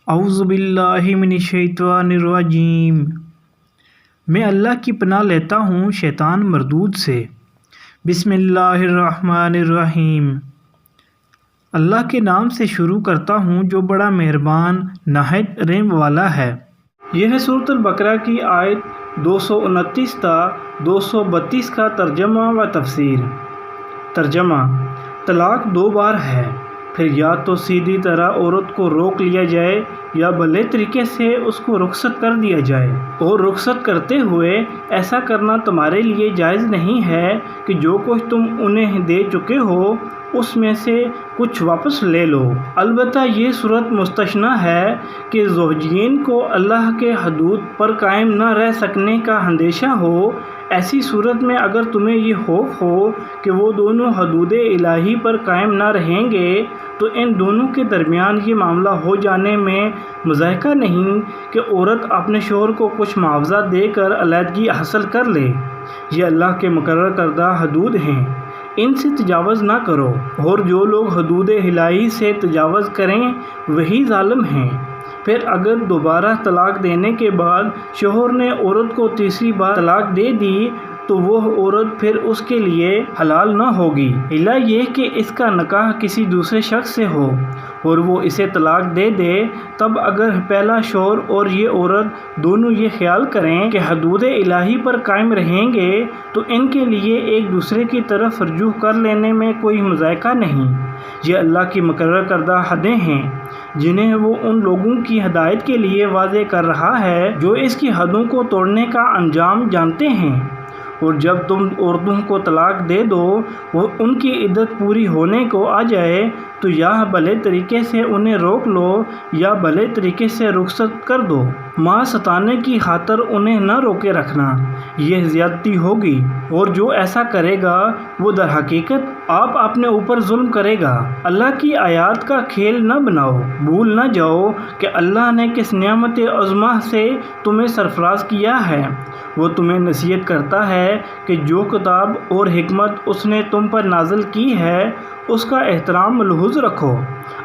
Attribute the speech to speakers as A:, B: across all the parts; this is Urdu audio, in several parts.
A: اعوذ باللہ من الشیطان الرجیم۔ میں اللہ کی پناہ لیتا ہوں شیطان مردود سے۔ بسم اللہ الرحمن الرحیم۔ اللہ کے نام سے شروع کرتا ہوں جو بڑا مہربان نہایت رحم والا ہے۔ یہ ہے سورۃ البقرہ کی آیت 229 تا 232 کا ترجمہ و تفسیر۔ ترجمہ: طلاق دو بار ہے، پھر یا تو سیدھی طرح عورت کو روک لیا جائے یا بھلے طریقے سے اس کو رخصت کر دیا جائے، اور رخصت کرتے ہوئے ایسا کرنا تمہارے لیے جائز نہیں ہے کہ جو کچھ تم انہیں دے چکے ہو اس میں سے کچھ واپس لے لو۔ البتہ یہ صورت مستثنیٰ ہے کہ زوجین کو اللہ کے حدود پر قائم نہ رہ سکنے کا اندیشہ ہو۔ ایسی صورت میں اگر تمہیں یہ خوف ہو کہ وہ دونوں حدود الہی پر قائم نہ رہیں گے تو ان دونوں کے درمیان یہ معاملہ ہو جانے میں مضحکہ نہیں کہ عورت اپنے شوہر کو کچھ معاوضہ دے کر علیحدگی حاصل کر لے۔ یہ اللہ کے مقرر کردہ حدود ہیں، ان سے تجاوز نہ کرو، اور جو لوگ حدود الہی سے تجاوز کریں وہی ظالم ہیں۔ پھر اگر دوبارہ طلاق دینے کے بعد شوہر نے عورت کو تیسری بار طلاق دے دی تو وہ عورت پھر اس کے لیے حلال نہ ہوگی، الا یہ کہ اس کا نکاح کسی دوسرے شخص سے ہو اور وہ اسے طلاق دے دے۔ تب اگر پہلا شوہر اور یہ عورت دونوں یہ خیال کریں کہ حدود الہی پر قائم رہیں گے تو ان کے لیے ایک دوسرے کی طرف رجوع کر لینے میں کوئی مضحکہ نہیں۔ یہ اللہ کی مقرر کردہ حدیں ہیں جنہیں وہ ان لوگوں کی ہدایت کے لیے واضح کر رہا ہے جو اس کی حدوں کو توڑنے کا انجام جانتے ہیں۔ اور جب تم عورتوں کو طلاق دے دو اور ان کی عدت پوری ہونے کو آ جائے تو یا بھلے طریقے سے انہیں روک لو یا بھلے طریقے سے رخصت کر دو۔ ماں ستانے کی خاطر انہیں نہ روکے رکھنا، یہ زیادتی ہوگی، اور جو ایسا کرے گا وہ در حقیقت آپ اپنے اوپر ظلم کرے گا۔ اللہ کی آیات کا کھیل نہ بناؤ، بھول نہ جاؤ کہ اللہ نے کس نعمت عظمیٰ سے تمہیں سرفراز کیا ہے۔ وہ تمہیں نصیحت کرتا ہے کہ جو کتاب اور حکمت اس نے تم پر نازل کی ہے اس کا احترام ملحوظ رکھو۔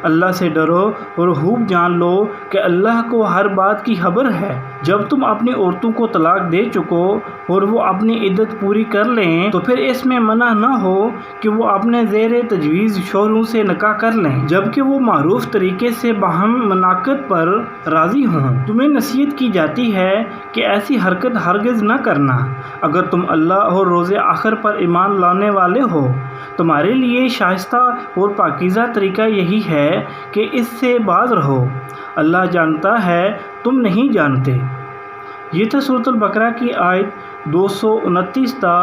A: اللہ سے ڈرو اور خوب جان لو کہ اللہ کو ہر بات کی خبر ہے۔ جب تم اپنی عورتوں کو طلاق دے چکو اور وہ اپنی عدت پوری کر لیں تو پھر اس میں منع نہ ہو کہ وہ اپنے زیر تجویز شوہروں سے نکاح کر لیں، جبکہ وہ معروف طریقے سے باہم مناقت پر راضی ہوں۔ تمہیں نصیحت کی جاتی ہے کہ ایسی حرکت ہرگز نہ کرنا اگر تم اللہ اور روز آخر پر ایمان لانے والے ہو۔ تمہارے لیے شائستہ اور پاکیزہ طریقہ یہی ہے کہ اس سے باز رہو، اللہ جانتا ہے تم نہیں جانتے۔ یہ تھا سورۃ البقرہ کی آیت 229 تا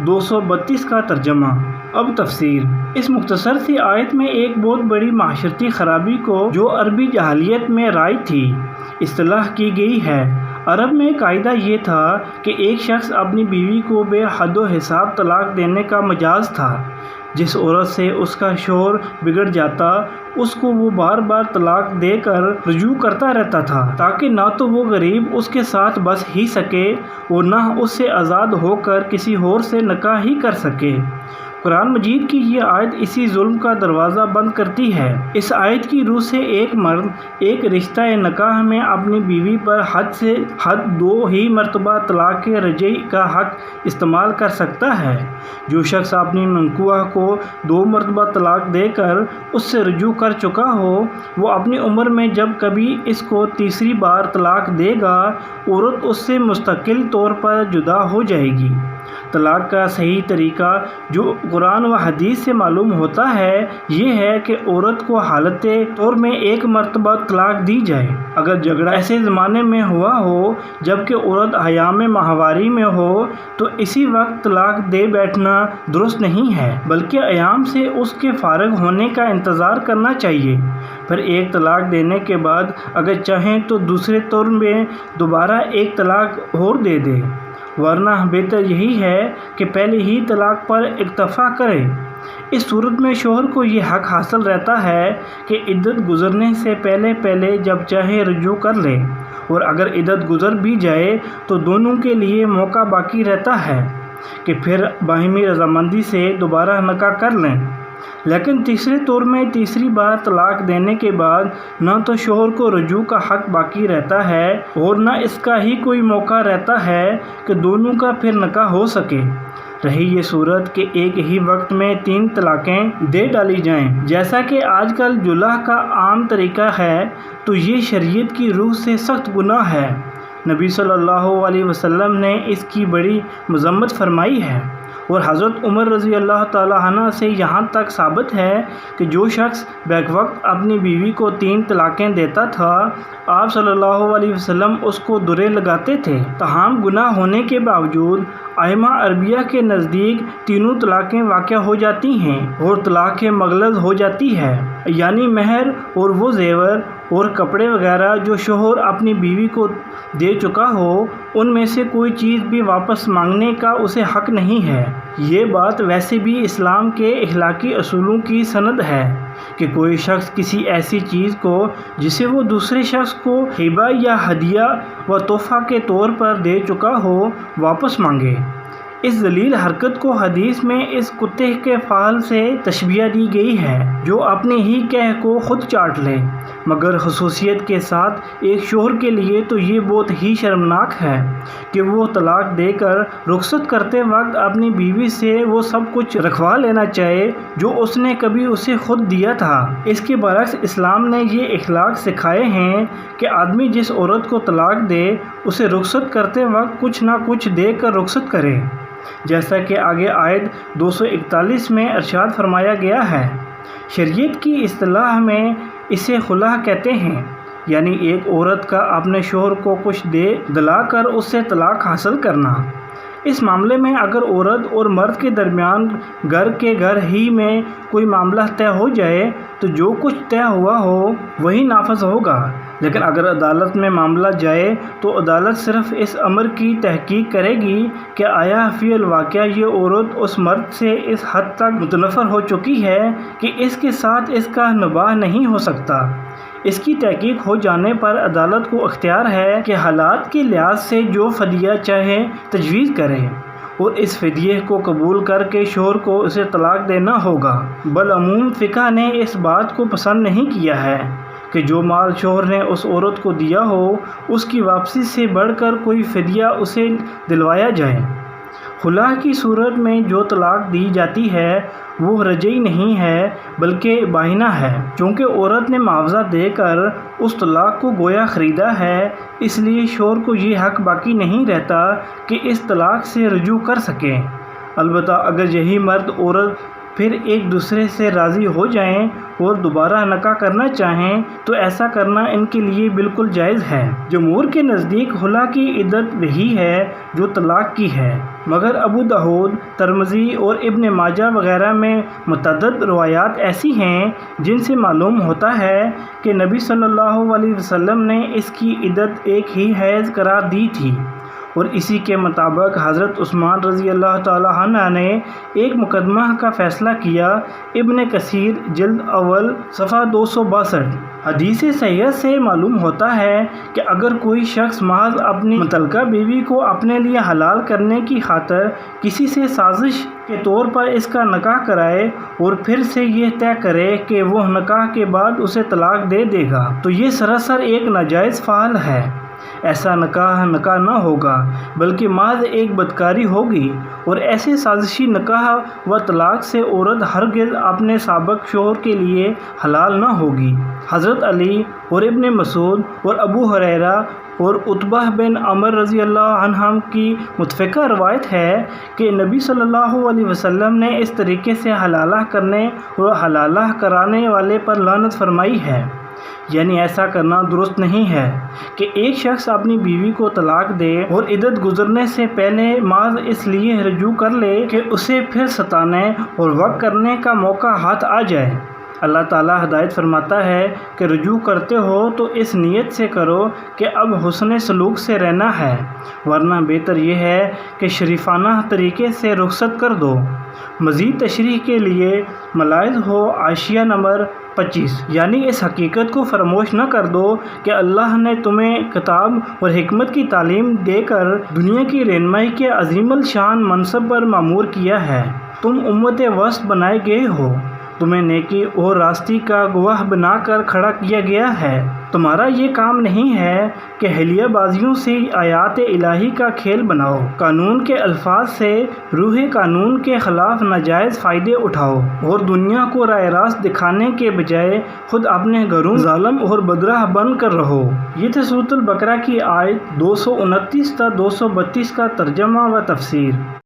A: 232 کا ترجمہ۔ اب تفسیر۔ اس مختصر سی آیت میں ایک بہت بڑی معاشرتی خرابی کو جو عربی جاہلیت میں رائج تھی اصلاح کی گئی ہے۔ عرب میں قاعدہ یہ تھا کہ ایک شخص اپنی بیوی کو بے حد و حساب طلاق دینے کا مجاز تھا۔ جس عورت سے اس کا شوہر بگڑ جاتا اس کو وہ بار بار طلاق دے کر رجوع کرتا رہتا تھا تاکہ نہ تو وہ غریب اس کے ساتھ بس ہی سکے اور نہ اس سے آزاد ہو کر کسی اور سے نکاح ہی کر سکے۔ قرآن مجید کی یہ آیت اسی ظلم کا دروازہ بند کرتی ہے۔ اس آیت کی روح سے ایک مرد ایک رشتہ نکاح میں اپنی بیوی پر حد سے حد 2 ہی مرتبہ طلاق رجعی کا حق استعمال کر سکتا ہے۔ جو شخص اپنی منکوحہ کو 2 مرتبہ طلاق دے کر اس سے رجوع کر چکا ہو وہ اپنی عمر میں جب کبھی اس کو تیسری بار طلاق دے گا عورت اس سے مستقل طور پر جدا ہو جائے گی۔ طلاق کا صحیح طریقہ جو قرآن و حدیث سے معلوم ہوتا ہے یہ ہے کہ عورت کو حالت طور میں 1 مرتبہ طلاق دی جائے۔ اگر جھگڑا ایسے زمانے میں ہوا ہو جبکہ عورت ایام ماہواری میں ہو تو اسی وقت طلاق دے بیٹھنا درست نہیں ہے، بلکہ ایام سے اس کے فارغ ہونے کا انتظار کرنا چاہیے۔ پھر ایک طلاق دینے کے بعد اگر چاہیں تو دوسرے طور میں دوبارہ 1 طلاق اور دے دے، ورنہ بہتر یہی ہے کہ پہلے ہی طلاق پر اکتفا کرے۔ اس صورت میں شوہر کو یہ حق حاصل رہتا ہے کہ عدت گزرنے سے پہلے جب چاہے رجوع کر لے، اور اگر عدت گزر بھی جائے تو دونوں کے لیے موقع باقی رہتا ہے کہ پھر باہمی رضامندی سے دوبارہ نکاح کر لیں۔ لیکن تیسرے طور میں تیسری بار طلاق دینے کے بعد نہ تو شوہر کو رجوع کا حق باقی رہتا ہے اور نہ اس کا ہی کوئی موقع رہتا ہے کہ دونوں کا پھر نکاح ہو سکے۔ رہی یہ صورت کہ ایک ہی وقت میں 3 طلاقیں دے ڈالی جائیں جیسا کہ آج کل جلح کا عام طریقہ ہے، تو یہ شریعت کی روح سے سخت گناہ ہے۔ نبی صلی اللہ علیہ وسلم نے اس کی بڑی مذمت فرمائی ہے، اور حضرت عمر رضی اللہ تعالیٰ عنہ سے یہاں تک ثابت ہے کہ جو شخص بیک وقت اپنی بیوی کو 3 طلاقیں دیتا تھا، آپ صلی اللہ علیہ وسلم اس کو درے لگاتے تھے۔ تاہم گناہ ہونے کے باوجود ائمہ عربیہ کے نزدیک تینوں طلاقیں واقع ہو جاتی ہیں اور طلاق مغلظ ہو جاتی ہے، یعنی مہر اور وہ زیور اور کپڑے وغیرہ جو شوہر اپنی بیوی کو دے چکا ہو، ان میں سے کوئی چیز بھی واپس مانگنے کا اسے حق نہیں ہے۔ یہ بات ویسے بھی اسلام کے اخلاقی اصولوں کی سند ہے کہ کوئی شخص کسی ایسی چیز کو جسے وہ دوسرے شخص کو ہبہ یا ہدیہ و تحفہ کے طور پر دے چکا ہو، واپس مانگے۔ اس ذلیل حرکت کو حدیث میں اس کتے کے فعل سے تشبیہ دی گئی ہے جو اپنے ہی کہہ کو خود چاٹ لے، مگر خصوصیت کے ساتھ ایک شوہر کے لیے تو یہ بہت ہی شرمناک ہے کہ وہ طلاق دے کر رخصت کرتے وقت اپنی بیوی سے وہ سب کچھ رکھوا لینا چاہے جو اس نے کبھی اسے خود دیا تھا۔ اس کے برعکس اسلام نے یہ اخلاق سکھائے ہیں کہ آدمی جس عورت کو طلاق دے اسے رخصت کرتے وقت کچھ نہ کچھ دے کر رخصت کرے، جیسا کہ آگے آیت 241 میں ارشاد فرمایا گیا ہے۔ شریعت کی اصطلاح میں اسے خلع کہتے ہیں، یعنی ایک عورت کا اپنے شوہر کو کچھ دے دلا کر اس سے طلاق حاصل کرنا۔ اس معاملے میں اگر عورت اور مرد کے درمیان گھر ہی میں کوئی معاملہ طے ہو جائے تو جو کچھ طے ہوا ہو وہی نافذ ہوگا، لیکن اگر عدالت میں معاملہ جائے تو عدالت صرف اس امر کی تحقیق کرے گی کہ آیا فی الواقع یہ عورت اس مرد سے اس حد تک متنفر ہو چکی ہے کہ اس کے ساتھ اس کا نباہ نہیں ہو سکتا۔ اس کی تحقیق ہو جانے پر عدالت کو اختیار ہے کہ حالات کے لحاظ سے جو فدیہ چاہے تجویز کرے، اور اس فدیے کو قبول کر کے شوہر کو اسے طلاق دینا ہوگا۔ بالعموم فقہ نے اس بات کو پسند نہیں کیا ہے کہ جو مال شوہر نے اس عورت کو دیا ہو اس کی واپسی سے بڑھ کر کوئی فدیہ اسے دلوایا جائے۔ خلع کی صورت میں جو طلاق دی جاتی ہے وہ رجعی نہیں ہے بلکہ بائنہ ہے، چونکہ عورت نے معاوضہ دے کر اس طلاق کو گویا خریدا ہے، اس لیے شوہر کو یہ حق باقی نہیں رہتا کہ اس طلاق سے رجوع کر سکے۔ البتہ اگر یہی مرد عورت پھر ایک دوسرے سے راضی ہو جائیں اور دوبارہ نکاح کرنا چاہیں تو ایسا کرنا ان کے لیے بالکل جائز ہے۔ جمہور کے نزدیک خلع کی عدت وہی ہے جو طلاق کی ہے، مگر ابو داؤد، ترمذی اور ابن ماجہ وغیرہ میں متعدد روایات ایسی ہیں جن سے معلوم ہوتا ہے کہ نبی صلی اللہ علیہ وسلم نے اس کی عدت ایک ہی حیض قرار دی تھی، اور اسی کے مطابق حضرت عثمان رضی اللہ تعالیٰ عنہ نے ایک مقدمہ کا فیصلہ کیا۔ ابن کثیر جلد اول صفحہ 262۔ حدیث صحیح سے معلوم ہوتا ہے کہ اگر کوئی شخص محض اپنی متعلقہ بیوی کو اپنے لیے حلال کرنے کی خاطر کسی سے سازش کے طور پر اس کا نکاح کرائے اور پھر سے یہ طے کرے کہ وہ نکاح کے بعد اسے طلاق دے دے گا تو یہ سراسر ایک ناجائز فعل ہے۔ ایسا نکاح نہ ہوگا بلکہ محض ایک بدکاری ہوگی، اور ایسے سازشی نکاح و طلاق سے عورت ہرگز اپنے سابق شوہر کے لیے حلال نہ ہوگی۔ حضرت علی اور ابن مسعود اور ابو ہریرہ اور عتبہ بن عمر رضی اللہ عنہم کی متفقہ روایت ہے کہ نبی صلی اللہ علیہ وسلم نے اس طریقے سے حلالہ کرنے اور حلالہ کرانے والے پر لعنت فرمائی ہے، یعنی ایسا کرنا درست نہیں ہے کہ ایک شخص اپنی بیوی کو طلاق دے اور عدت گزرنے سے پہلے محض اس لیے رجوع کر لے کہ اسے پھر ستانے اور وقت کرنے کا موقع ہاتھ آ جائے۔ اللہ تعالیٰ ہدایت فرماتا ہے کہ رجوع کرتے ہو تو اس نیت سے کرو کہ اب حسن سلوک سے رہنا ہے، ورنہ بہتر یہ ہے کہ شریفانہ طریقے سے رخصت کر دو۔ مزید تشریح کے لیے ملاحظ ہو حاشیہ نمبر 25۔ یعنی اس حقیقت کو فراموش نہ کر دو کہ اللہ نے تمہیں کتاب اور حکمت کی تعلیم دے کر دنیا کی رہنمائی کے عظیم الشان منصب پر مامور کیا ہے۔ تم امت وسط بنائے گئے ہو، تمہیں نیکی اور راستی کا گواہ بنا کر کھڑا کیا گیا ہے۔ تمہارا یہ کام نہیں ہے کہ حلیہ بازیوں سے آیات الہی کا کھیل بناؤ، قانون کے الفاظ سے روح قانون کے خلاف ناجائز فائدے اٹھاؤ اور دنیا کو راہ راست دکھانے کے بجائے خود اپنے گھروں ظالم اور بدراہ بن کر رہو۔ یہ تھی سورۃ البقرہ کی آیت 229 تا 232 کا ترجمہ و تفسیر۔